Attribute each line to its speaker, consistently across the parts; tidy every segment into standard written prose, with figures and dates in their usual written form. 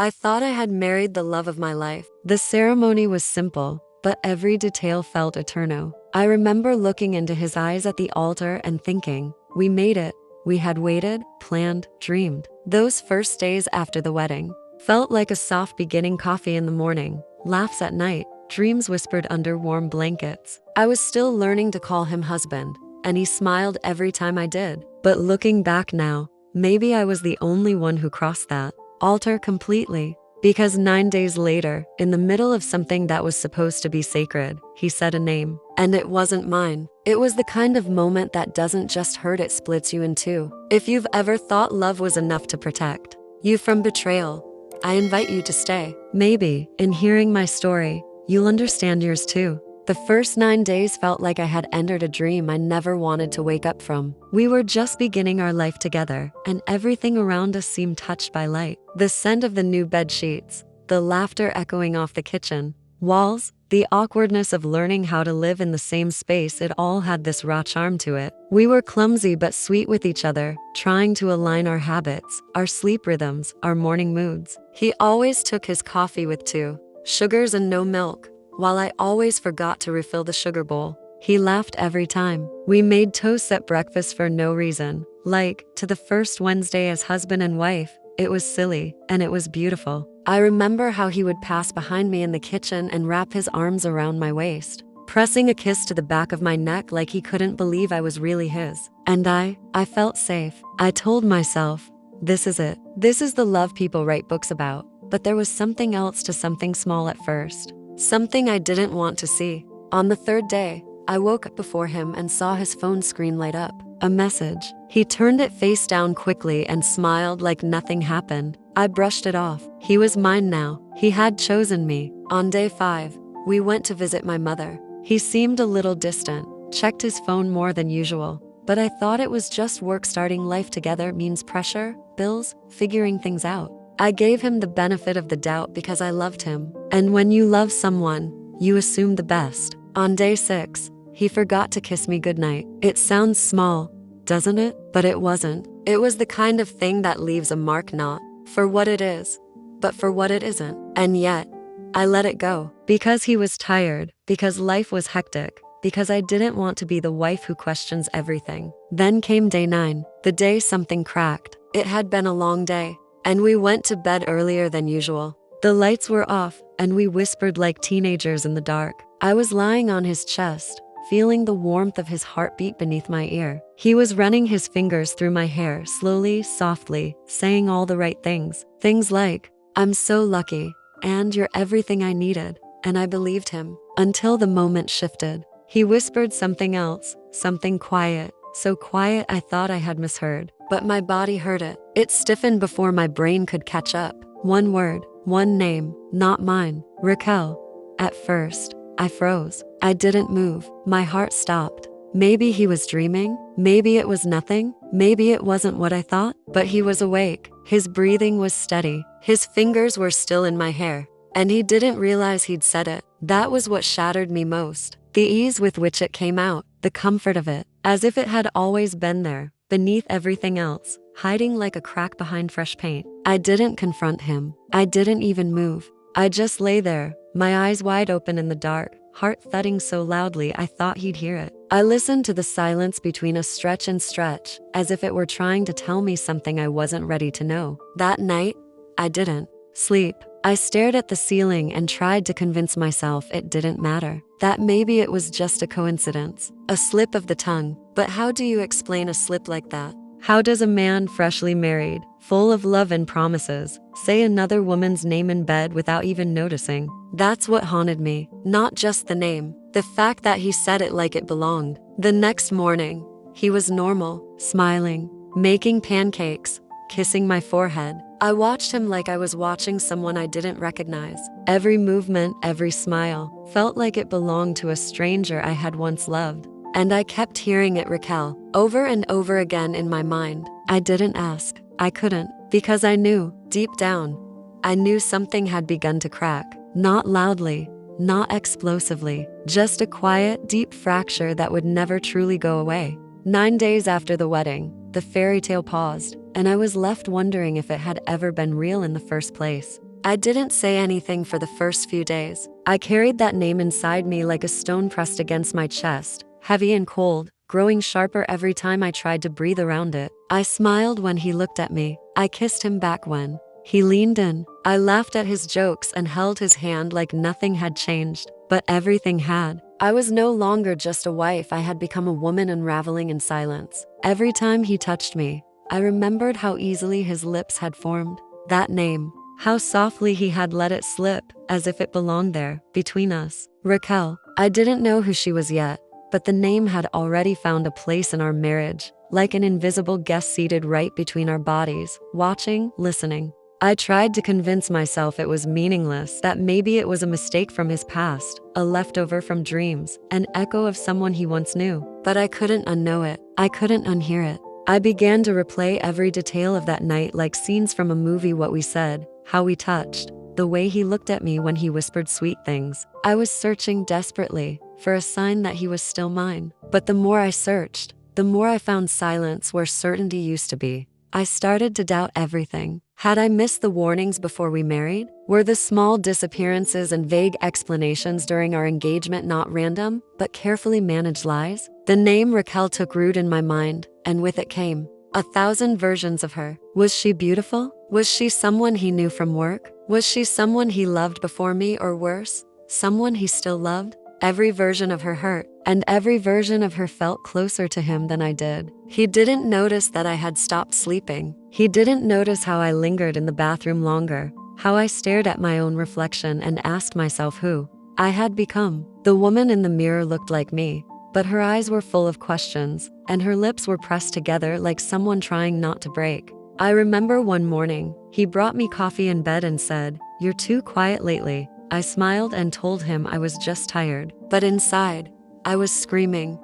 Speaker 1: I thought I had married the love of my life. The ceremony was simple, but every detail felt eternal. I remember looking into his eyes at the altar and thinking, we made it. We had waited, planned, dreamed. Those first days after the wedding felt like a soft beginning, coffee in the morning, laughs at night, dreams whispered under warm blankets. I was still learning to call him husband, and he smiled every time I did. But looking back now, maybe I was the only one who crossed that altar completely. Because 9 days later, in the middle of something that was supposed to be sacred, he said a name. And it wasn't mine. It was the kind of moment that doesn't just hurt, it splits you in two. If you've ever thought love was enough to protect you from betrayal, I invite you to stay. Maybe, in hearing my story, you'll understand yours too. The first 9 days felt like I had entered a dream I never wanted to wake up from. We were just beginning our life together, and everything around us seemed touched by light. The scent of the new bed sheets, the laughter echoing off the kitchen walls, the awkwardness of learning how to live in the same space, it all had this raw charm to it. We were clumsy but sweet with each other, trying to align our habits, our sleep rhythms, our morning moods. He always took his coffee with 2 sugars and no milk, while I always forgot to refill the sugar bowl. He laughed every time. We made toasts at breakfast for no reason, like to the first Wednesday as husband and wife. It was silly, and it was beautiful. I remember how he would pass behind me in the kitchen and wrap his arms around my waist, pressing a kiss to the back of my neck like he couldn't believe I was really his. And I felt safe. I told myself, this is it. This is the love people write books about. But there was something else to something small at first. Something I didn't want to see. On the 3rd day, I woke up before him and saw his phone screen light up. A message. He turned it face down quickly and smiled like nothing happened. I brushed it off. He was mine now. He had chosen me. On day 5, we went to visit my mother. He seemed a little distant, checked his phone more than usual. But I thought it was just work. Starting life together means pressure, bills, figuring things out. I gave him the benefit of the doubt because I loved him. And when you love someone, you assume the best. On day 6, he forgot to kiss me goodnight. It sounds small, doesn't it? But it wasn't. It was the kind of thing that leaves a mark, not for what it is, but for what it isn't. And yet, I let it go. Because he was tired, because life was hectic, because I didn't want to be the wife who questions everything. Then came day 9, the day something cracked. It had been a long day, and we went to bed earlier than usual. The lights were off, and we whispered like teenagers in the dark. I was lying on his chest, feeling the warmth of his heartbeat beneath my ear. He was running his fingers through my hair slowly, softly, saying all the right things. Things like, I'm so lucky, and you're everything I needed. And I believed him, until the moment shifted. He whispered something else, something quiet, so quiet I thought I had misheard. But my body heard it. It stiffened before my brain could catch up. One word, one name, not mine, Raquel. At first, I froze. I didn't move. My heart stopped. Maybe he was dreaming. Maybe it was nothing. Maybe it wasn't what I thought. But he was awake. His breathing was steady. His fingers were still in my hair. And he didn't realize he'd said it. That was what shattered me most. The ease with which it came out. The comfort of it. As if it had always been there, beneath everything else, hiding like a crack behind fresh paint. I didn't confront him. I didn't even move. I just lay there, my eyes wide open in the dark, heart thudding so loudly I thought he'd hear it. I listened to the silence between us stretch and stretch, as if it were trying to tell me something I wasn't ready to know. That night, I didn't sleep. I stared at the ceiling and tried to convince myself it didn't matter, that maybe it was just a coincidence, a slip of the tongue. But how do you explain a slip like that? How does a man freshly married, full of love and promises, say another woman's name in bed without even noticing? That's what haunted me, not just the name, the fact that he said it like it belonged. The next morning, he was normal, smiling, making pancakes, kissing my forehead. I watched him like I was watching someone I didn't recognize. Every movement, every smile, felt like it belonged to a stranger I had once loved. And I kept hearing it, Raquel, over and over again in my mind. I didn't ask. I couldn't, because I knew, deep down, I knew something had begun to crack. Not loudly, not explosively, just a quiet, deep fracture that would never truly go away. 9 days after the wedding, the fairy tale paused, and I was left wondering if it had ever been real in the first place. I didn't say anything for the first few days. I carried that name inside me like a stone pressed against my chest, heavy and cold, growing sharper every time I tried to breathe around it. I smiled when he looked at me. I kissed him back when he leaned in. I laughed at his jokes and held his hand like nothing had changed, but everything had. I was no longer just a wife, I had become a woman unraveling in silence. Every time he touched me, I remembered how easily his lips had formed that name, how softly he had let it slip, as if it belonged there, between us. Raquel. I didn't know who she was yet, but the name had already found a place in our marriage, like an invisible guest seated right between our bodies, watching, listening. I tried to convince myself it was meaningless, that maybe it was a mistake from his past, a leftover from dreams, an echo of someone he once knew. But I couldn't unknow it. I couldn't unhear it. I began to replay every detail of that night like scenes from a movie, what we said, how we touched, the way he looked at me when he whispered sweet things. I was searching desperately for a sign that he was still mine. But the more I searched, the more I found silence where certainty used to be. I started to doubt everything. Had I missed the warnings before we married? Were the small disappearances and vague explanations during our engagement not random, but carefully managed lies? The name Raquel took root in my mind, and with it came 1,000 versions of her. Was she beautiful? Was she someone he knew from work? Was she someone he loved before me, or worse, someone he still loved? Every version of her hurt, and every version of her felt closer to him than I did. He didn't notice that I had stopped sleeping. He didn't notice how I lingered in the bathroom longer, how I stared at my own reflection and asked myself who I had become. The woman in the mirror looked like me, but her eyes were full of questions, and her lips were pressed together like someone trying not to break. I remember one morning, he brought me coffee in bed and said, "You're too quiet lately." I smiled and told him I was just tired. But inside, I was screaming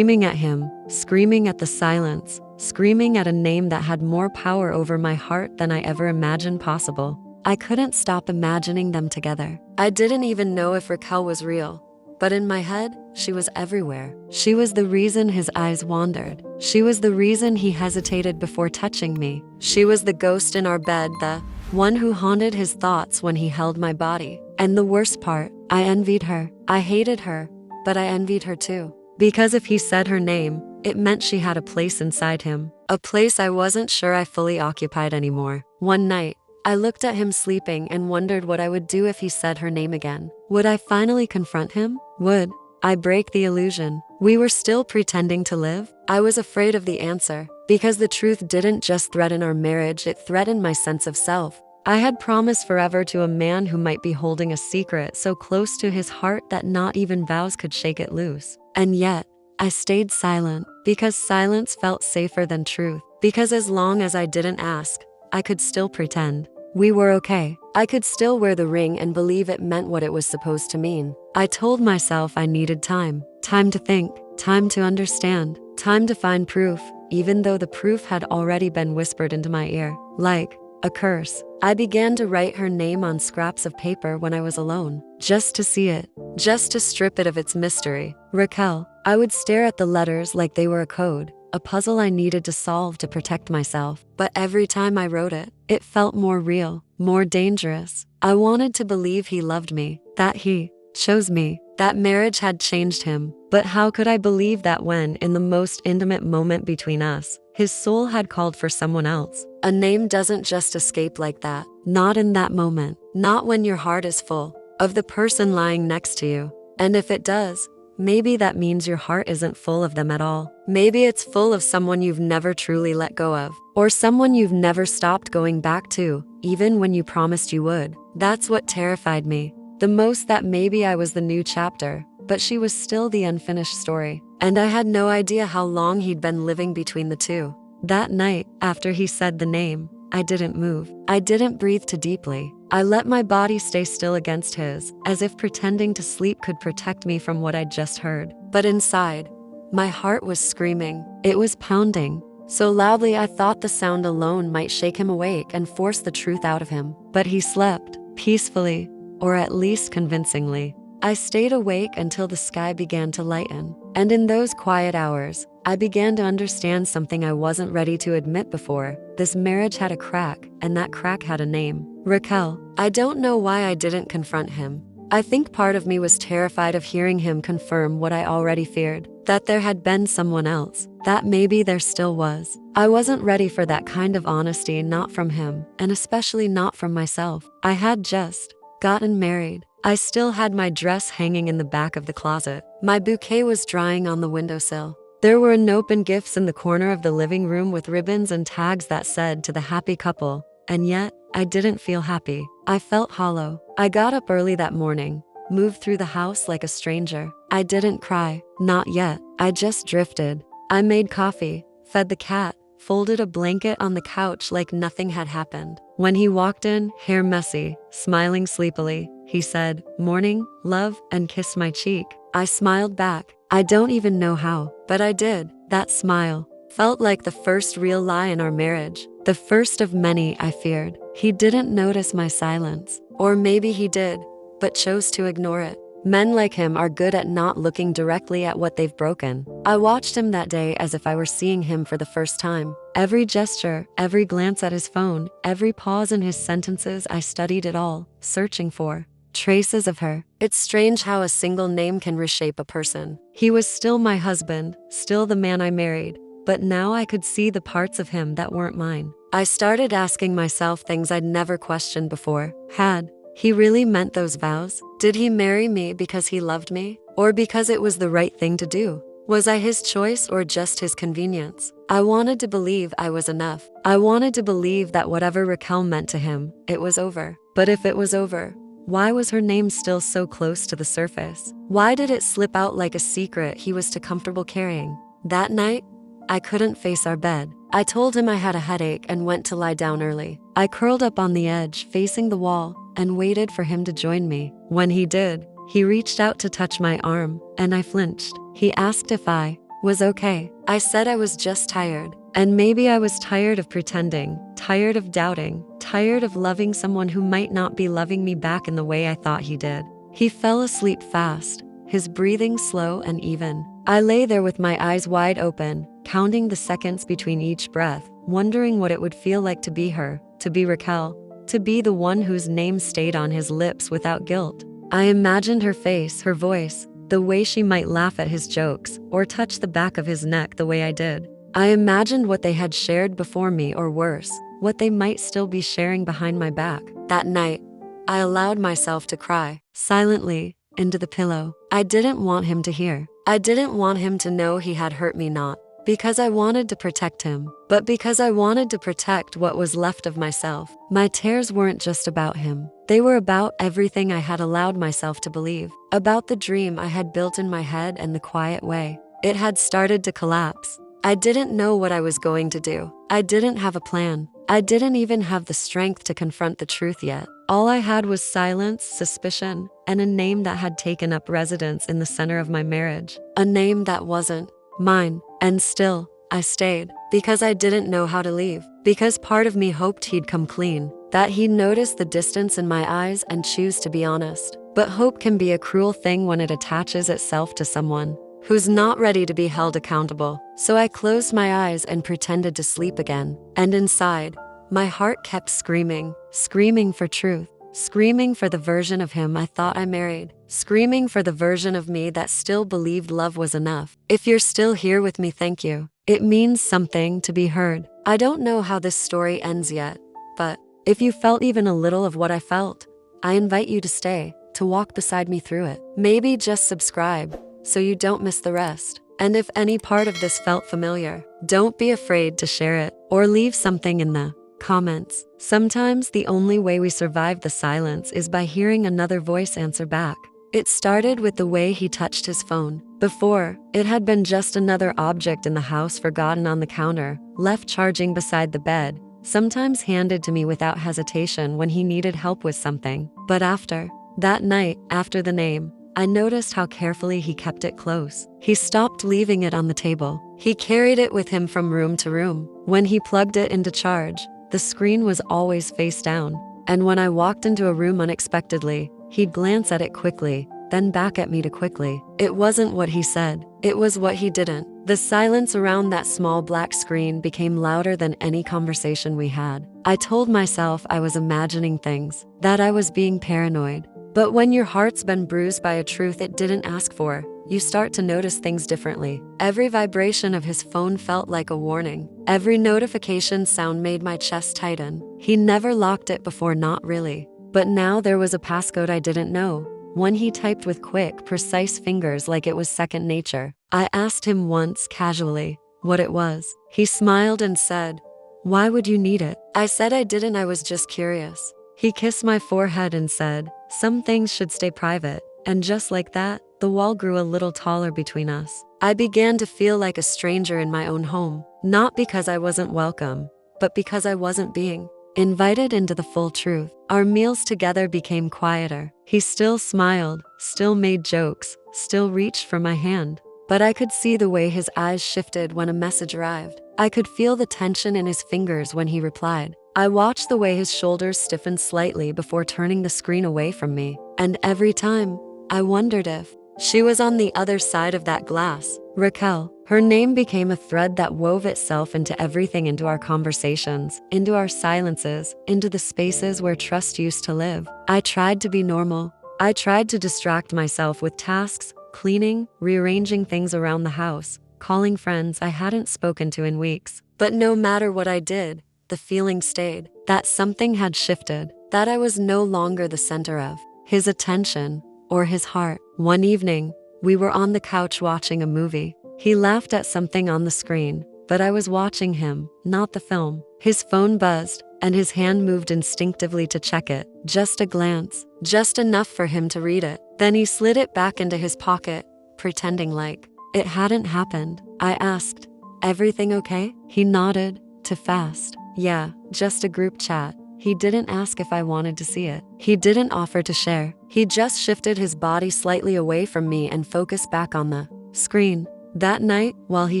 Speaker 1: at him, screaming at the silence, screaming at a name that had more power over my heart than I ever imagined possible. I couldn't stop imagining them together. I didn't even know if Raquel was real, but in my head, she was everywhere. She was the reason his eyes wandered. She was the reason he hesitated before touching me. She was the ghost in our bed, the one who haunted his thoughts when he held my body. And the worst part, I envied her. I hated her, but I envied her too. Because if he said her name, it meant she had a place inside him. A place I wasn't sure I fully occupied anymore. One night, I looked at him sleeping and wondered what I would do if he said her name again. Would I finally confront him? Would I break the illusion we were still pretending to live? I was afraid of the answer, because the truth didn't just threaten our marriage, it threatened my sense of self. I had promised forever to a man who might be holding a secret so close to his heart that not even vows could shake it loose. And yet, I stayed silent, because silence felt safer than truth. Because as long as I didn't ask, I could still pretend we were okay. I could still wear the ring and believe it meant what it was supposed to mean. I told myself I needed time to think, time to understand, time to find proof, even though the proof had already been whispered into my ear, like a curse. I began to write her name on scraps of paper when I was alone, just to see it, just to strip it of its mystery. Raquel. I would stare at the letters like they were a code, a puzzle I needed to solve to protect myself. But every time I wrote it, it felt more real, more dangerous. I wanted to believe he loved me, that he chose me, that marriage had changed him. But how could I believe that when, in the most intimate moment between us, his soul had called for someone else? A name doesn't just escape like that. Not in that moment. Not when your heart is full of the person lying next to you. And if it does, maybe that means your heart isn't full of them at all. Maybe it's full of someone you've never truly let go of, or someone you've never stopped going back to, even when you promised you would. That's what terrified me the most, that maybe I was the new chapter, but she was still the unfinished story. And I had no idea how long he'd been living between the two. That night, after he said the name, I didn't move. I didn't breathe too deeply. I let my body stay still against his, as if pretending to sleep could protect me from what I'd just heard. But inside, my heart was screaming. It was pounding so loudly I thought the sound alone might shake him awake and force the truth out of him. But he slept peacefully, or at least convincingly. I stayed awake until the sky began to lighten. And in those quiet hours, I began to understand something I wasn't ready to admit before. This marriage had a crack, and that crack had a name. Raquel. I don't know why I didn't confront him. I think part of me was terrified of hearing him confirm what I already feared, that there had been someone else, that maybe there still was. I wasn't ready for that kind of honesty, not from him, and especially not from myself. I had just gotten married. I still had my dress hanging in the back of the closet. My bouquet was drying on the windowsill. There were unopened gifts in the corner of the living room with ribbons and tags that said "to the happy couple," and yet I didn't feel happy. I felt hollow. I got up early that morning, moved through the house like a stranger. I didn't cry, not yet. I just drifted. I made coffee, fed the cat, folded a blanket on the couch like nothing had happened. When he walked in, hair messy, smiling sleepily, he said, "Morning, love," and kissed my cheek. I smiled back. I don't even know how, but I did. That smile felt like the first real lie in our marriage, the first of many I feared. He didn't notice my silence, or maybe he did, but chose to ignore it. Men like him are good at not looking directly at what they've broken. I watched him that day as if I were seeing him for the first time. Every gesture, every glance at his phone, every pause in his sentences, I studied it all, searching for traces of her. It's strange how a single name can reshape a person. He was still my husband, still the man I married, but now I could see the parts of him that weren't mine. I started asking myself things I'd never questioned before. Had he really meant those vows? Did he marry me because he loved me? Or because it was the right thing to do? Was I his choice or just his convenience? I wanted to believe I was enough. I wanted to believe that whatever Raquel meant to him, it was over. But if it was over, why was her name still so close to the surface? Why did it slip out like a secret he was too comfortable carrying? That night, I couldn't face our bed. I told him I had a headache and went to lie down early. I curled up on the edge, facing the wall, and waited for him to join me. When he did, he reached out to touch my arm, and I flinched. He asked if I was okay. I said I was just tired. And maybe I was tired of pretending, tired of doubting, tired of loving someone who might not be loving me back in the way I thought he did. He fell asleep fast, his breathing slow and even. I lay there with my eyes wide open, counting the seconds between each breath, wondering what it would feel like to be her, to be Raquel, to be the one whose name stayed on his lips without guilt. I imagined her face, her voice, the way she might laugh at his jokes, or touch the back of his neck the way I did. I imagined what they had shared before me, or worse, what they might still be sharing behind my back. That night, I allowed myself to cry, silently, into the pillow. I didn't want him to hear. I didn't want him to know he had hurt me, not because I wanted to protect him, but because I wanted to protect what was left of myself. My tears weren't just about him. They were about everything I had allowed myself to believe, about the dream I had built in my head and the quiet way it had started to collapse. I didn't know what I was going to do. I didn't have a plan. I didn't even have the strength to confront the truth yet. All I had was silence, suspicion, and a name that had taken up residence in the center of my marriage. A name that wasn't mine. And still, I stayed, because I didn't know how to leave. Because part of me hoped he'd come clean, that he'd notice the distance in my eyes and choose to be honest. But hope can be a cruel thing when it attaches itself to someone who's not ready to be held accountable. So I closed my eyes and pretended to sleep again. And inside, my heart kept screaming, screaming for truth, screaming for the version of him I thought I married, screaming for the version of me that still believed love was enough. If you're still here with me, thank you. It means something to be heard. I don't know how this story ends yet, but if you felt even a little of what I felt, I invite you to stay, to walk beside me through it. Maybe just subscribe, so you don't miss the rest. And if any part of this felt familiar, don't be afraid to share it or leave something in the comments. Sometimes the only way we survive the silence is by hearing another voice answer back. It started with the way he touched his phone. Before, it had been just another object in the house, forgotten on the counter, left charging beside the bed, sometimes handed to me without hesitation when he needed help with something. But after that night, after the name, I noticed how carefully he kept it close. He stopped leaving it on the table. He carried it with him from room to room. When he plugged it into charge, the screen was always face down. And when I walked into a room unexpectedly, he'd glance at it quickly, then back at me too quickly. It wasn't what he said, it was what he didn't. The silence around that small black screen became louder than any conversation we had. I told myself I was imagining things, that I was being paranoid. But when your heart's been bruised by a truth it didn't ask for, you start to notice things differently. Every vibration of his phone felt like a warning. Every notification sound made my chest tighten. He never locked it before, not really. But now there was a passcode I didn't know, one he typed with quick, precise fingers like it was second nature. I asked him once, casually, what it was. He smiled and said, "Why would you need it?" I said I didn't, I was just curious. He kissed my forehead and said, "Some things should stay private." And just like that, the wall grew a little taller between us. I began to feel like a stranger in my own home, not because I wasn't welcome, but because I wasn't being invited into the full truth. Our meals together became quieter. He still smiled, still made jokes, still reached for my hand. But I could see the way his eyes shifted when a message arrived. I could feel the tension in his fingers when he replied. I watched the way his shoulders stiffened slightly before turning the screen away from me. And every time, I wondered if she was on the other side of that glass. Raquel. Her name became a thread that wove itself into everything, into our conversations, into our silences, into the spaces where trust used to live. I tried to be normal. I tried to distract myself with tasks, cleaning, rearranging things around the house, calling friends I hadn't spoken to in weeks. But no matter what I did, the feeling stayed, that something had shifted, that I was no longer the center of his attention or his heart. One evening, we were on the couch watching a movie. He laughed at something on the screen, but I was watching him, not the film. His phone buzzed, and his hand moved instinctively to check it. Just a glance, just enough for him to read it. Then he slid it back into his pocket, pretending like it hadn't happened. I asked, "Everything okay?" He nodded, too fast. "Yeah, just a group chat." He didn't ask if I wanted to see it. He didn't offer to share. He just shifted his body slightly away from me and focused back on the screen. That night, while he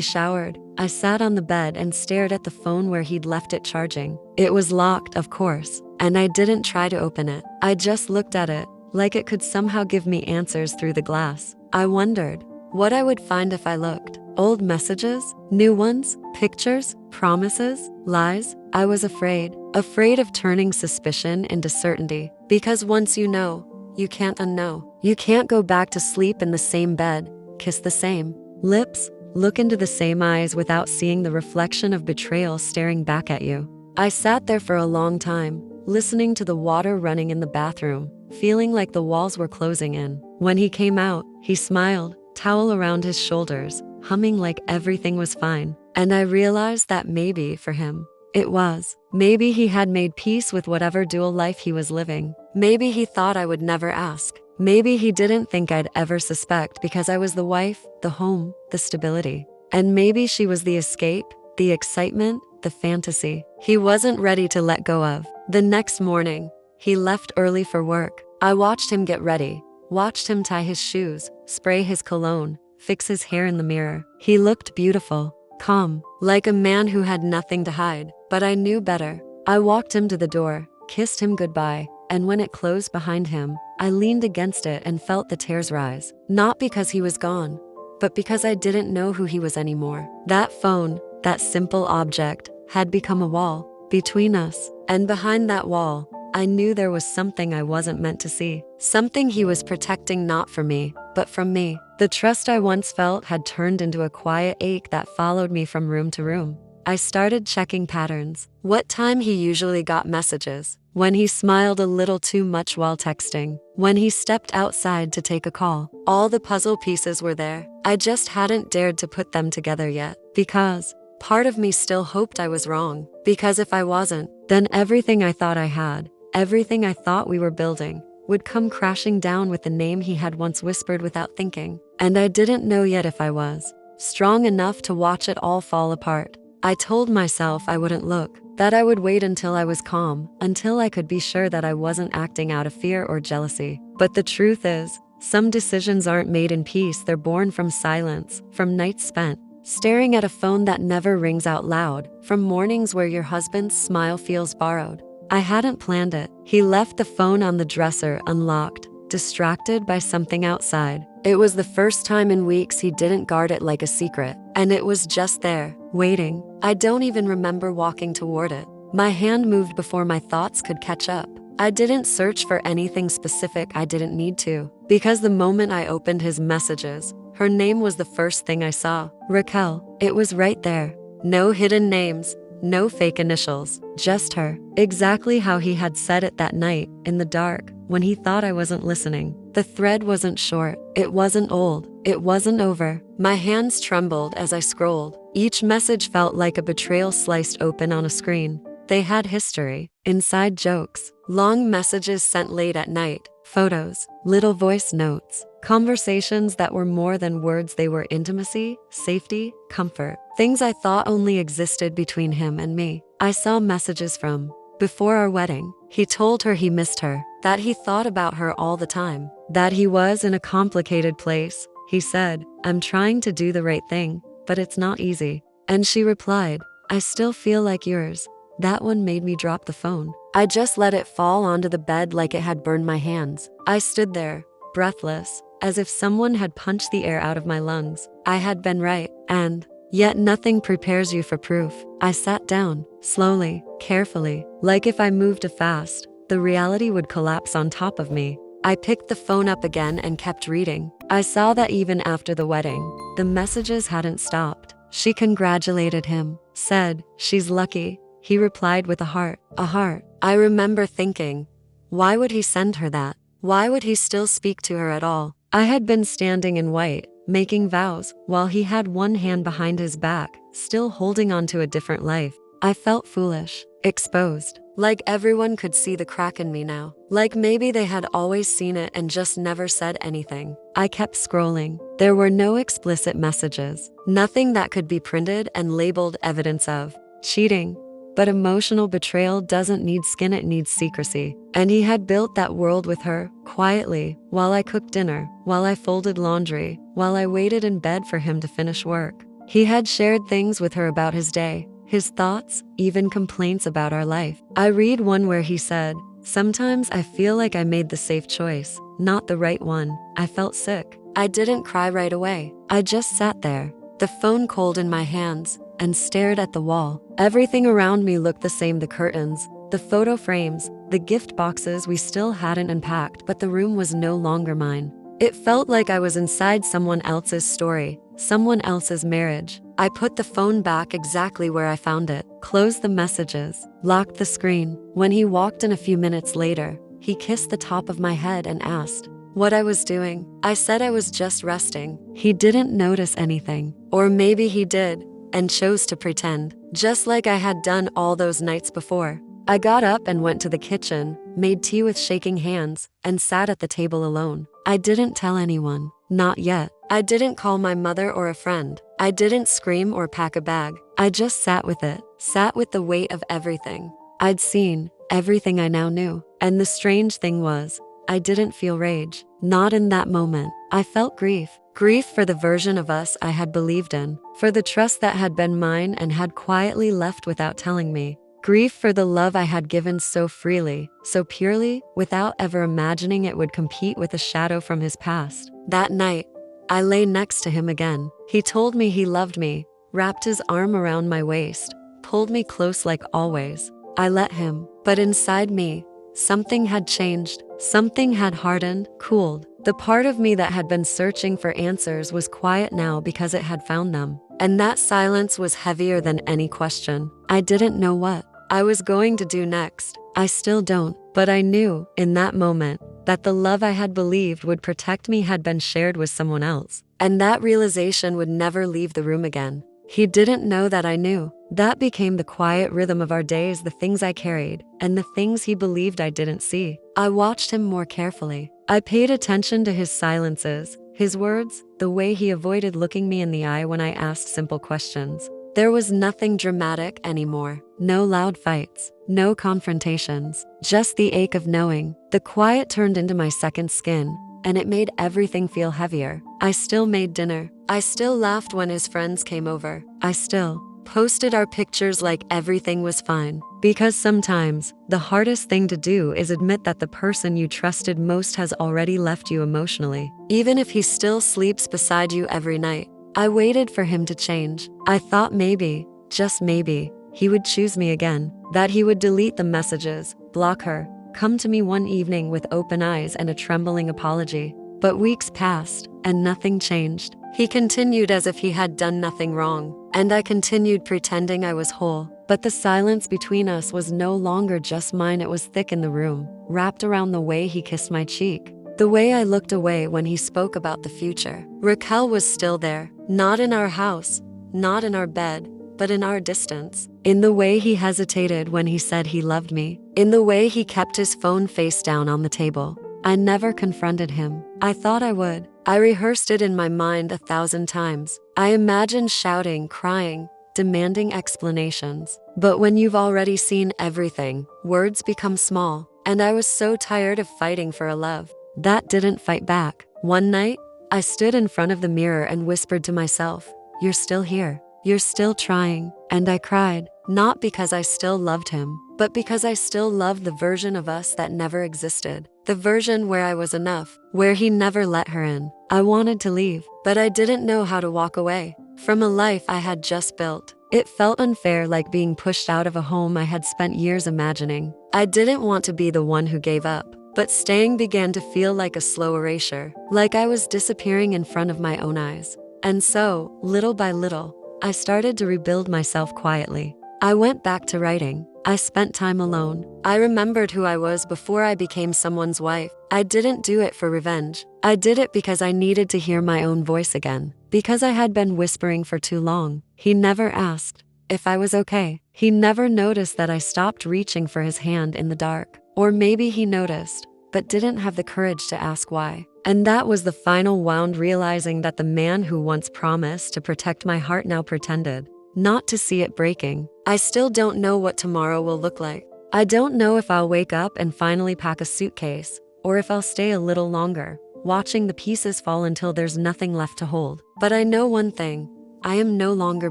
Speaker 1: showered, I sat on the bed and stared at the phone where he'd left it charging. It was locked, of course, and I didn't try to open it. I just looked at it, like it could somehow give me answers through the glass. I wondered what I would find if I looked. Old messages, new ones, pictures, promises, lies. I was afraid of turning suspicion into certainty. Because once you know, you can't unknow. You can't go back to sleep in the same bed, kiss the same lips, look into the same eyes without seeing the reflection of betrayal staring back at you. I sat there for a long time, listening to the water running in the bathroom, feeling like the walls were closing in. When he came out, he smiled, towel around his shoulders, humming like everything was fine. And I realized that maybe for him, it was. Maybe he had made peace with whatever dual life he was living. Maybe he thought I would never ask. Maybe he didn't think I'd ever suspect because I was the wife, the home, the stability. And maybe she was the escape, the excitement, the fantasy he wasn't ready to let go of. The next morning, he left early for work. I watched him get ready, watched him tie his shoes, spray his cologne, fix his hair in the mirror. He looked beautiful, calm, like a man who had nothing to hide. But I knew better. I walked him to the door, kissed him goodbye, and when it closed behind him, I leaned against it and felt the tears rise. Not because he was gone, but because I didn't know who he was anymore. That phone, that simple object, had become a wall between us. And behind that wall, I knew there was something I wasn't meant to see. Something he was protecting, not from me, but from me. The trust I once felt had turned into a quiet ache that followed me from room to room. I started checking patterns. What time he usually got messages. When he smiled a little too much while texting. When he stepped outside to take a call. All the puzzle pieces were there. I just hadn't dared to put them together yet. Because part of me still hoped I was wrong. Because if I wasn't, then everything I thought I had, everything I thought we were building, would come crashing down with the name he had once whispered without thinking. And I didn't know yet if I was strong enough to watch it all fall apart. I told myself I wouldn't look, that I would wait until I was calm, until I could be sure that I wasn't acting out of fear or jealousy. But the truth is, some decisions aren't made in peace, they're born from silence, from nights spent staring at a phone that never rings out loud, from mornings where your husband's smile feels borrowed. I hadn't planned it. He left the phone on the dresser unlocked, distracted by something outside. It was the first time in weeks he didn't guard it like a secret, and it was just there, waiting. I don't even remember walking toward it. My hand moved before my thoughts could catch up. I didn't search for anything specific I didn't need to, because the moment I opened his messages, her name was the first thing I saw. Raquel. It was right there. No hidden names, no fake initials, just her. Exactly how he had said it that night, in the dark, when he thought I wasn't listening. The thread wasn't short, it wasn't old, it wasn't over. My hands trembled as I scrolled. Each message felt like a betrayal sliced open on a screen. They had history, inside jokes, long messages sent late at night, photos, little voice notes, conversations that were more than words. They were intimacy, safety, comfort, things I thought only existed between him and me. I saw messages from before our wedding. He told her he missed her, that he thought about her all the time, that he was in a complicated place. He said, "I'm trying to do the right thing, but it's not easy." And she replied, "I still feel like yours." That one made me drop the phone. I just let it fall onto the bed like it had burned my hands. I stood there, breathless, as if someone had punched the air out of my lungs. I had been right, and yet nothing prepares you for proof. I sat down, slowly, carefully, like if I moved too fast, the reality would collapse on top of me. I picked the phone up again and kept reading. I saw that even after the wedding, the messages hadn't stopped. She congratulated him, said, "She's lucky." He replied with a heart, a heart. I remember thinking, why would he send her that? Why would he still speak to her at all? I had been standing in white, making vows, while he had one hand behind his back, still holding on to a different life. I felt foolish, exposed, like everyone could see the crack in me now. Like maybe they had always seen it and just never said anything. I kept scrolling. There were no explicit messages, nothing that could be printed and labeled evidence of cheating. But emotional betrayal doesn't need skin, it needs secrecy. And he had built that world with her, quietly, while I cooked dinner, while I folded laundry, while I waited in bed for him to finish work. He had shared things with her about his day, his thoughts, even complaints about our life. I read one where he said, "Sometimes I feel like I made the safe choice, not the right one." I felt sick. I didn't cry right away. I just sat there, the phone cold in my hands, and stared at the wall. Everything around me looked the same: the curtains, the photo frames, the gift boxes we still hadn't unpacked, but the room was no longer mine. It felt like I was inside someone else's story, someone else's marriage. I put the phone back exactly where I found it, closed the messages, locked the screen. When he walked in a few minutes later, he kissed the top of my head and asked what I was doing. I said I was just resting. He didn't notice anything. Or maybe he did, and chose to pretend, just like I had done all those nights before. I got up and went to the kitchen, made tea with shaking hands, and sat at the table alone. I didn't tell anyone, not yet. I didn't call my mother or a friend. I didn't scream or pack a bag. I just sat with it, sat with the weight of everything I'd seen, everything I now knew. And the strange thing was, I didn't feel rage, not in that moment. I felt grief. Grief for the version of us I had believed in, for the trust that had been mine and had quietly left without telling me. Grief for the love I had given so freely, so purely, without ever imagining it would compete with a shadow from his past. That night, I lay next to him again. He told me he loved me, wrapped his arm around my waist, pulled me close like always. I let him, but inside me, something had changed. Something had hardened, cooled. The part of me that had been searching for answers was quiet now because it had found them. And that silence was heavier than any question. I didn't know what I was going to do next. I still don't, but I knew, in that moment, that the love I had believed would protect me had been shared with someone else. And that realization would never leave the room again. He didn't know that I knew. That became the quiet rhythm of our days, the things I carried, and the things he believed I didn't see. I watched him more carefully. I paid attention to his silences, his words, the way he avoided looking me in the eye when I asked simple questions. There was nothing dramatic anymore. No loud fights, no confrontations, just the ache of knowing. The quiet turned into my second skin, and it made everything feel heavier. I still made dinner. I still laughed when his friends came over. I still posted our pictures like everything was fine. Because sometimes, the hardest thing to do is admit that the person you trusted most has already left you emotionally, even if he still sleeps beside you every night. I waited for him to change. I thought maybe, just maybe, he would choose me again, that he would delete the messages, block her, come to me one evening with open eyes and a trembling apology. But weeks passed, and nothing changed. He continued as if he had done nothing wrong, and I continued pretending I was whole. But the silence between us was no longer just mine, it was thick in the room, wrapped around the way he kissed my cheek, the way I looked away when he spoke about the future. Raquel was still there, not in our house, not in our bed, but in our distance. In the way he hesitated when he said he loved me, in the way he kept his phone face down on the table. I never confronted him. I thought I would. I rehearsed it in my mind 1,000 times. I imagined shouting, crying, demanding explanations. But when you've already seen everything, words become small, and I was so tired of fighting for a love that didn't fight back. One night, I stood in front of the mirror and whispered to myself, "You're still here. You're still trying." And I cried, not because I still loved him, but because I still loved the version of us that never existed. The version where I was enough, where he never let her in. I wanted to leave, but I didn't know how to walk away from a life I had just built. It felt unfair, like being pushed out of a home I had spent years imagining. I didn't want to be the one who gave up, but staying began to feel like a slow erasure, like I was disappearing in front of my own eyes. And so, little by little, I started to rebuild myself quietly. I went back to writing. I spent time alone. I remembered who I was before I became someone's wife. I didn't do it for revenge. I did it because I needed to hear my own voice again, because I had been whispering for too long. He never asked if I was okay. He never noticed that I stopped reaching for his hand in the dark. Or maybe he noticed, but didn't have the courage to ask why. And that was the final wound, realizing that the man who once promised to protect my heart now pretended not to see it breaking. I still don't know what tomorrow will look like. I don't know if I'll wake up and finally pack a suitcase, or if I'll stay a little longer, watching the pieces fall until there's nothing left to hold. But I know one thing, I am no longer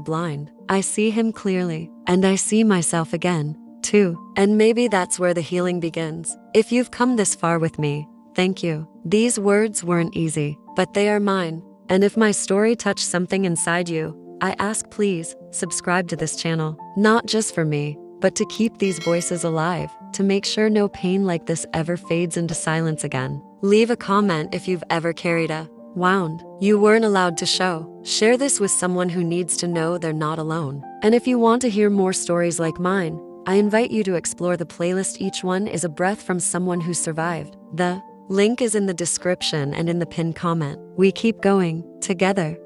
Speaker 1: blind. I see him clearly, and I see myself again, too. And maybe that's where the healing begins. If you've come this far with me, thank you. These words weren't easy, but they are mine. And if my story touched something inside you, I ask, please subscribe to this channel, not just for me, but to keep these voices alive, to make sure no pain like this ever fades into silence again. Leave a comment if you've ever carried a wound you weren't allowed to show. Share this with someone who needs to know they're not alone. And if you want to hear more stories like mine, I invite you to explore the playlist. Each one is a breath from someone who survived. The link is in the description and in the pinned comment. We keep going together.